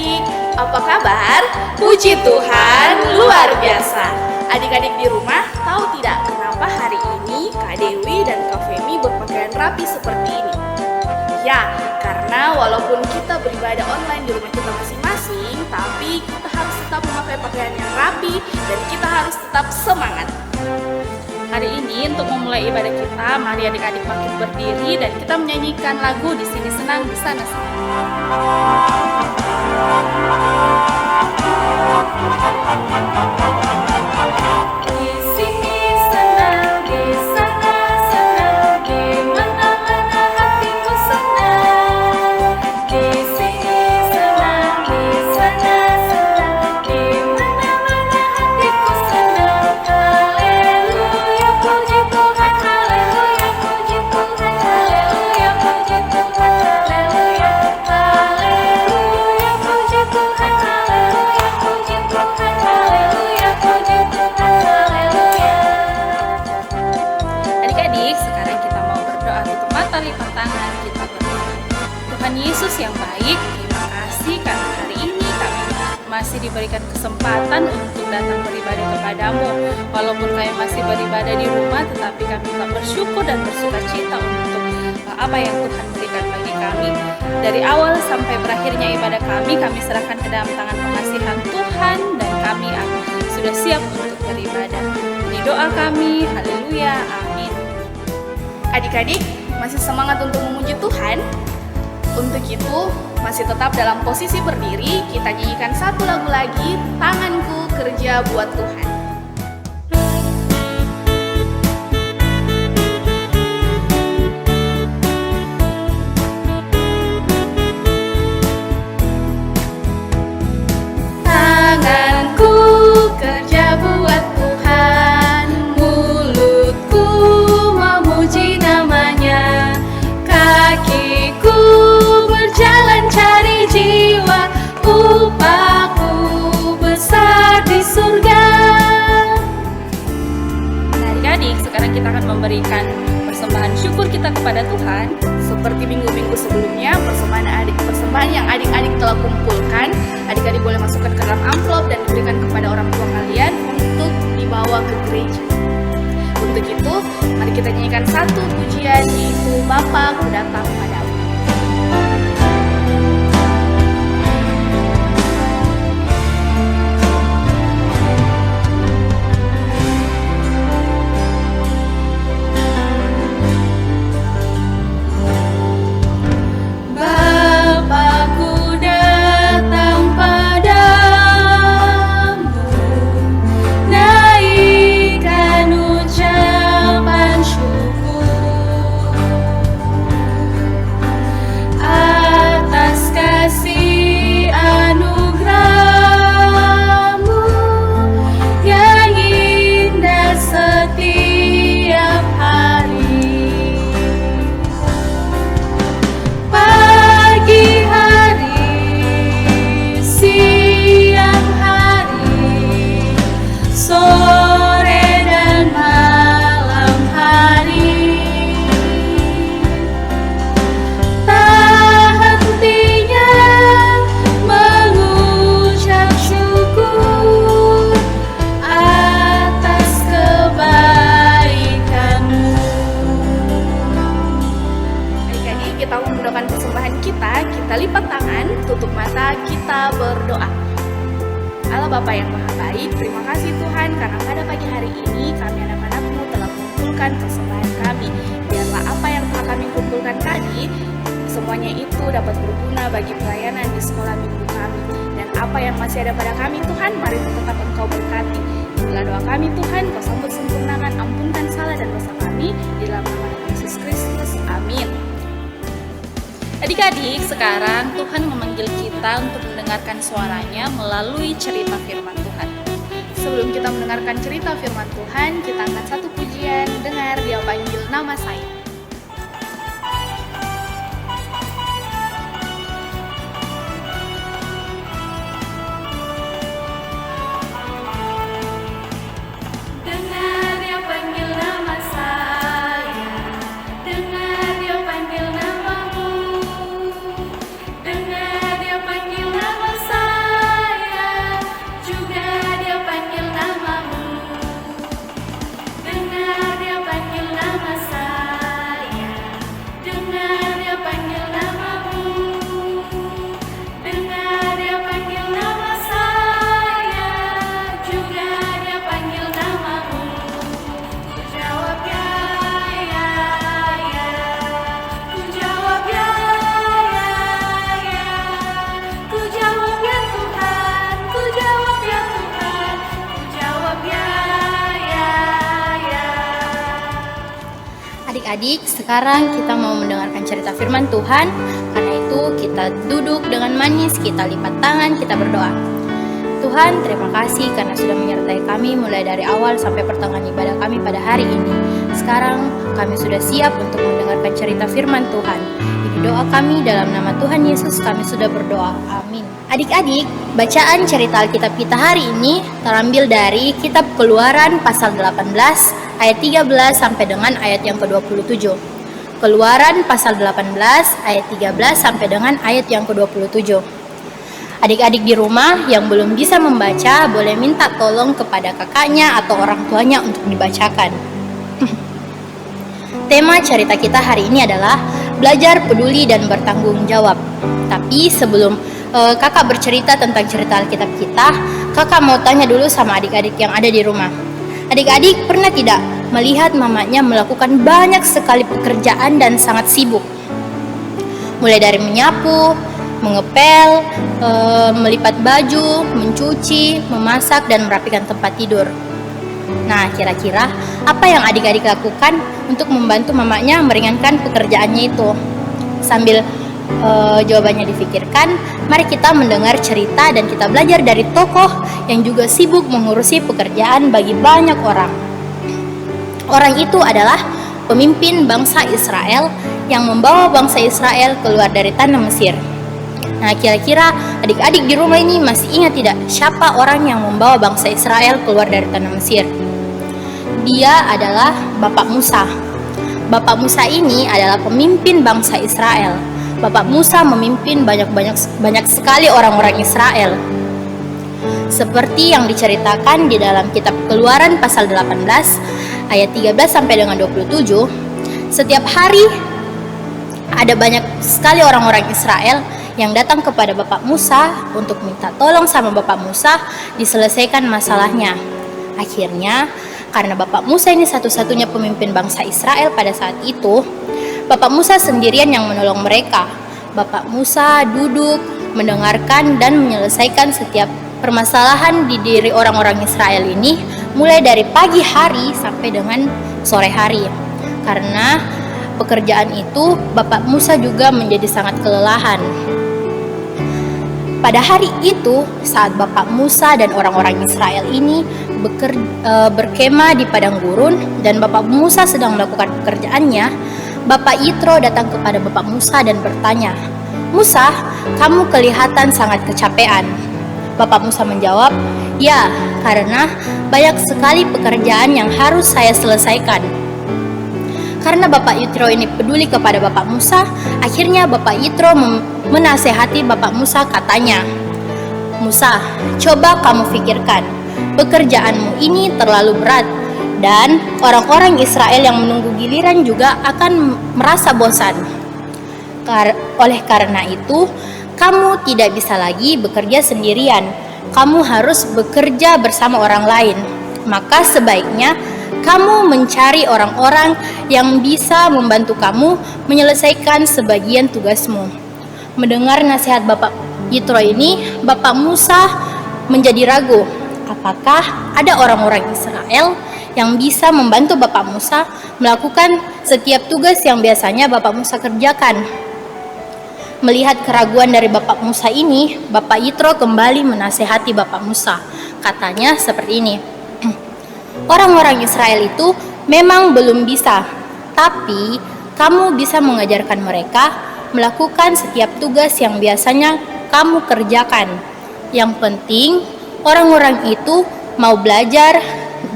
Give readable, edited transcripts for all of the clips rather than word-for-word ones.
adik-adik, apa kabar? Puji Tuhan, luar biasa. Adik-adik di rumah tahu tidak kenapa hari ini Kak Dewi dan Kak Femi berpakaian rapi seperti ini? Ya, karena walaupun kita beribadah online di rumah kita masing-masing, tapi kita harus tetap memakai pakaian yang rapi dan kita harus tetap semangat. Hari ini untuk memulai ibadah kita, mari adik-adik bangkit berdiri dan kita menyanyikan lagu Di Sini Senang, Di Sana Senang. Di sini senang, di sana senang, di mana-mana hatiku senang. Di sini senang, di sana senang, di mana-mana hatiku senang. Haleluya, puji Tuhan, haleluya, puji Tuhan, haleluya, puji Tuhan, haleluya, haleluya, puji Tuhan, haleluya, puji Tuhan, haleluya, puji Tuhan, haleluya. Adik-adik, sekarang kita mau berdoa, tutup mata, lipat tangan, kita berdoa. Tuhan Yesus yang baik, terima kasih karena hari ini kami masih diberikan kesempatan untuk datang beribadah kepadamu. Walaupun kami masih beribadah di rumah, tetapi kami tetap bersyukur dan bersuka cita untuk apa yang Tuhan berikan bagi kami. Dari awal sampai berakhirnya ibadah kami serahkan ke dalam tangan pengasihan Tuhan dan kami sudah siap untuk beribadah. Ini doa kami, haleluya, amin. Adik-adik, masih semangat untuk memuji Tuhan? Untuk itu, masih tetap dalam posisi berdiri, kita nyanyikan satu lagu lagi, Tanganku Kerja Buat Tuhan. Tanganku kerja buat Tuhan, mulutku memuji namanya, kakiku berjalan cari jiwa, upahku besar di surga. Nah, adik-adik, sekarang kita akan memberikan persembahan syukur kita kepada Tuhan. Seperti minggu-minggu sebelumnya, persembahan yang adik-adik telah kumpulkan, adik-adik boleh masukkan ke dalam amplop dan diberikan kepada orang tua kalian untuk dibawa ke gereja. Untuk itu, mari kita nyanyikan satu pujian, yaitu Bapa ku datang padamu. Bapakku datang padamu, naikkan ucapan syukur atas kasih anugerahmu yang indah setiap hari. Pagi hari, siang hari, sore dan malam hari, tak hentinya mengucap syukur atas kebaikanmu. Adik-adik, kita memudahkan persembahan kita lipat tangan, tutup mata, kita berdoa. Allah Bapa yang Maha Baik, terima kasih Tuhan karena pada pagi hari ini kami anak-anak-Mu telah mengumpulkan persembahan kami. Biarlah apa yang telah kami kumpulkan tadi, semuanya itu dapat berguna bagi pelayanan di sekolah minggu kami. Dan apa yang masih ada pada kami Tuhan, mari tetap Engkau berkati. Inilah doa kami Tuhan, Kau sambut sempurnakan, ampunkan salah dan dosa kami, di dalam nama Yesus Kristus, amin. Adik-adik, sekarang Tuhan memanggil kita untuk mendengarkan suaranya melalui cerita firman Tuhan. Sebelum kita mendengarkan cerita firman Tuhan, kita angkat satu pujian, dengar Dia panggil nama saya. Dengar Dia panggil nama saya, dengar Dia panggil namamu, dengar Dia panggil nama saya. Adik-adik, sekarang kita mau mendengarkan cerita firman Tuhan. Karena itu kita duduk dengan manis, kita lipat tangan, kita berdoa. Tuhan, terima kasih karena sudah menyertai kami mulai dari awal sampai pertengahan ibadah kami pada hari ini. Sekarang kami sudah siap untuk mendengarkan cerita firman Tuhan. Ini doa kami dalam nama Tuhan Yesus, kami sudah berdoa. Amin. Adik-adik, bacaan cerita Alkitab kita hari ini terambil dari kitab Keluaran pasal 18 ayat 13 sampai dengan ayat yang ke-27. Keluaran pasal 18 ayat 13 sampai dengan ayat yang ke-27. Adik-adik di rumah yang belum bisa membaca boleh minta tolong kepada kakaknya atau orang tuanya untuk dibacakan. Tema cerita kita hari ini adalah belajar peduli dan bertanggung jawab. Tapi sebelum kakak bercerita tentang cerita Alkitab kita, kakak mau tanya dulu sama adik-adik yang ada di rumah. Adik-adik pernah tidak melihat mamanya melakukan banyak sekali pekerjaan dan sangat sibuk? Mulai dari menyapu, mengepel, melipat baju, mencuci, memasak, dan merapikan tempat tidur. Nah, kira-kira apa yang adik-adik lakukan untuk membantu mamanya meringankan pekerjaannya itu? Sambil jawabannya difikirkan, mari kita mendengar cerita dan kita belajar dari tokoh yang juga sibuk mengurusi pekerjaan bagi banyak orang. Orang itu adalah pemimpin bangsa Israel yang membawa bangsa Israel keluar dari tanah Mesir. Nah, kira-kira adik-adik di rumah ini masih ingat tidak siapa orang yang membawa bangsa Israel keluar dari tanah Mesir? Dia adalah Bapak Musa. Bapak Musa ini adalah pemimpin bangsa Israel. Bapak Musa memimpin banyak sekali orang-orang Israel. Seperti yang diceritakan di dalam kitab Keluaran pasal 18 ayat 13 sampai dengan 27, setiap hari ada banyak sekali orang-orang Israel yang datang kepada Bapak Musa untuk minta tolong sama Bapak Musa diselesaikan masalahnya. Akhirnya, karena Bapak Musa ini satu-satunya pemimpin bangsa Israel pada saat itu, Bapak Musa sendirian yang menolong mereka. Bapak Musa duduk, mendengarkan dan menyelesaikan setiap permasalahan di diri orang-orang Israel ini mulai dari pagi hari sampai dengan sore hari. Karena pekerjaan itu Bapak Musa juga menjadi sangat kelelahan. Pada hari itu, saat Bapak Musa dan orang-orang Israel ini berkemah di padang gurun dan Bapak Musa sedang melakukan pekerjaannya, Bapak Yitro datang kepada Bapak Musa dan bertanya, "Musa, kamu kelihatan sangat kecapean." Bapak Musa menjawab, "Ya, karena banyak sekali pekerjaan yang harus saya selesaikan." Karena Bapak Yitro ini peduli kepada Bapak Musa, akhirnya Bapak Yitro menasehati Bapak Musa, katanya, "Musa, coba kamu pikirkan, pekerjaanmu ini terlalu berat dan orang-orang Israel yang menunggu giliran juga akan merasa bosan. Oleh karena itu, kamu tidak bisa lagi bekerja sendirian. Kamu harus bekerja bersama orang lain. Maka sebaiknya kamu mencari orang-orang yang bisa membantu kamu menyelesaikan sebagian tugasmu." Mendengar nasihat Bapak Yitro ini, Bapak Musa menjadi ragu. Apakah ada orang-orang Israel yang bisa membantu Bapak Musa melakukan setiap tugas yang biasanya Bapak Musa kerjakan? Melihat keraguan dari Bapak Musa ini, Bapak Yitro kembali menasehati Bapak Musa. Katanya seperti ini, "Orang-orang Israel itu memang belum bisa, tapi kamu bisa mengajarkan mereka melakukan setiap tugas yang biasanya kamu kerjakan. Yang penting, orang-orang itu mau belajar,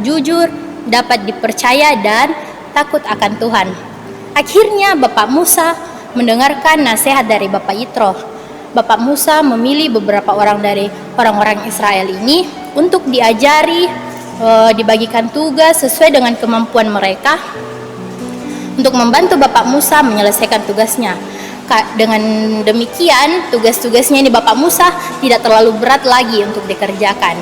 jujur, dapat dipercaya, dan takut akan Tuhan." Akhirnya Bapak Musa mendengarkan nasihat dari Bapak Yitro. Bapak Musa memilih beberapa orang dari orang-orang Israel ini untuk diajari, dibagikan tugas sesuai dengan kemampuan mereka untuk membantu Bapak Musa menyelesaikan tugasnya. Dengan demikian, tugas-tugasnya ini Bapak Musa tidak terlalu berat lagi untuk dikerjakan.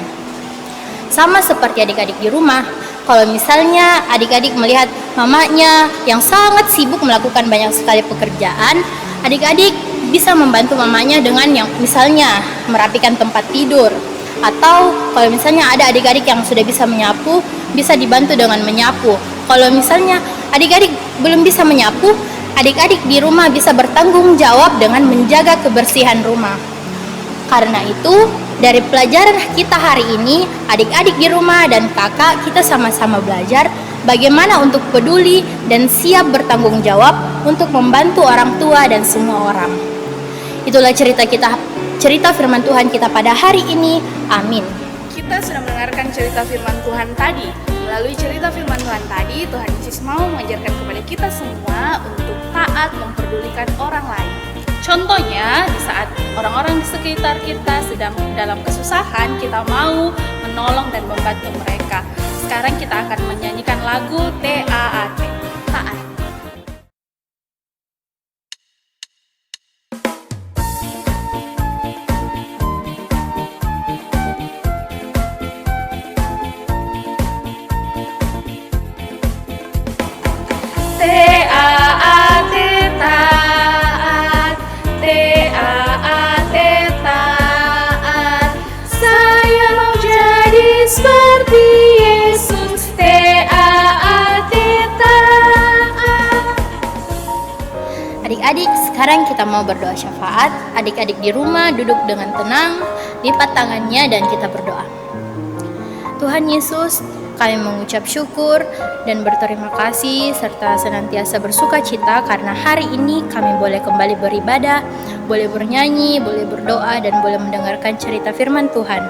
Sama seperti adik-adik di rumah, kalau misalnya adik-adik melihat mamanya yang sangat sibuk melakukan banyak sekali pekerjaan, adik-adik bisa membantu mamanya dengan yang misalnya merapikan tempat tidur, atau kalau misalnya ada adik-adik yang sudah bisa menyapu, bisa dibantu dengan menyapu. Kalau misalnya adik-adik belum bisa menyapu, adik-adik di rumah bisa bertanggung jawab dengan menjaga kebersihan rumah. Karena itu, dari pelajaran kita hari ini, adik-adik di rumah dan kakak kita sama-sama belajar bagaimana untuk peduli dan siap bertanggung jawab untuk membantu orang tua dan semua orang. Itulah cerita firman Tuhan kita pada hari ini. Amin. Kita sudah mendengarkan cerita firman Tuhan tadi. Melalui cerita firman Tuhan tadi, Tuhan Yesus mau mengajarkan kepada kita semua untuk taat memperdulikan orang lain. Contohnya, di saat orang-orang di sekitar kita sedang dalam kesusahan, kita mau menolong dan membantu mereka. Sekarang kita akan menyanyikan lagu TAAT, taat. TAAT, taat. TAAT, taat. Saya mau jadi seperti Yesus. TAAT, taat. Adik-adik, sekarang kita mau berdoa syafaat. Adik-adik di rumah duduk dengan tenang, lipat tangannya dan kita berdoa. Tuhan Yesus, kami mengucap syukur dan berterima kasih serta senantiasa bersuka cita karena hari ini kami boleh kembali beribadah, boleh bernyanyi, boleh berdoa, dan boleh mendengarkan cerita firman Tuhan.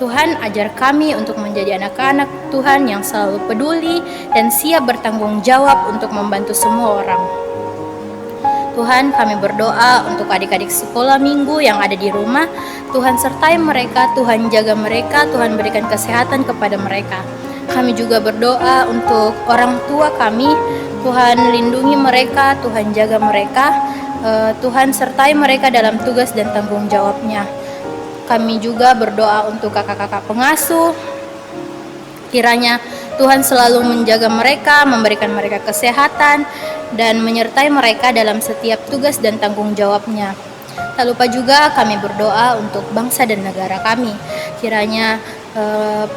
Tuhan, ajar kami untuk menjadi anak-anak Tuhan yang selalu peduli dan siap bertanggung jawab untuk membantu semua orang. Tuhan, kami berdoa untuk adik-adik sekolah minggu yang ada di rumah. Tuhan sertai mereka, Tuhan jaga mereka, Tuhan berikan kesehatan kepada mereka. Kami juga berdoa untuk orang tua kami, Tuhan lindungi mereka, Tuhan jaga mereka, Tuhan sertai mereka dalam tugas dan tanggung jawabnya. Kami juga berdoa untuk kakak-kakak pengasuh, kiranya Tuhan selalu menjaga mereka, memberikan mereka kesehatan, dan menyertai mereka dalam setiap tugas dan tanggung jawabnya. Tak lupa juga kami berdoa untuk bangsa dan negara kami. Kiranya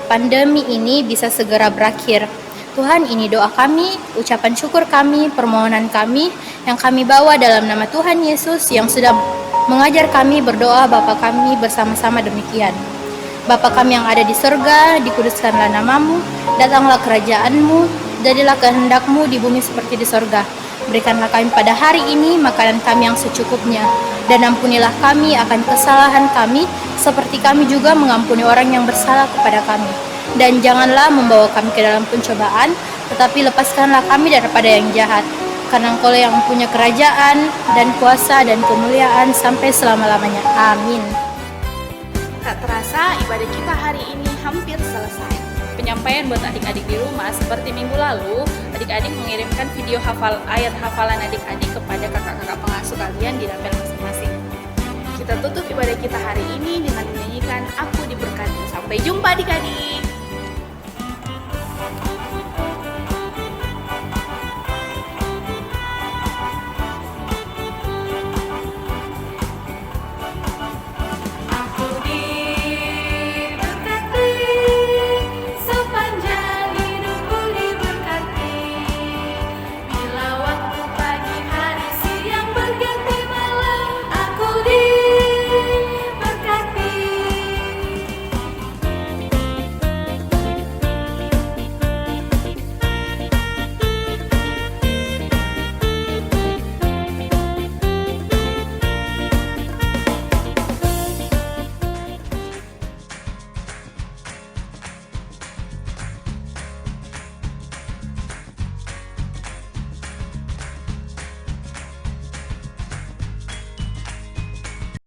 pandemi ini bisa segera berakhir. Tuhan, ini doa kami, ucapan syukur kami, permohonan kami yang kami bawa dalam nama Tuhan Yesus yang sudah mengajar kami berdoa Bapa kami bersama-sama demikian. Bapa kami yang ada di surga, dikuduskanlah namamu, datanglah kerajaanmu, jadilah kehendakmu di bumi seperti di surga. Berikanlah kami pada hari ini makanan kami yang secukupnya, dan ampunilah kami akan kesalahan kami, seperti kami juga mengampuni orang yang bersalah kepada kami. Dan janganlah membawa kami ke dalam pencobaan, tetapi lepaskanlah kami daripada yang jahat. Karena Engkau yang punya kerajaan, dan kuasa, dan kemuliaan sampai selama-lamanya. Amin. Tak terasa ibadah kita hari ini hampir selesai. Penyampaian buat adik-adik di rumah, seperti minggu lalu, adik-adik mengirimkan video ayat hafalan adik-adik kepada kakak-kakak pengasuh kalian di dapur masing-masing. Kita tutup ibadah kita hari ini dengan menyanyikan Aku Diberkati. Sampai jumpa adik-adik.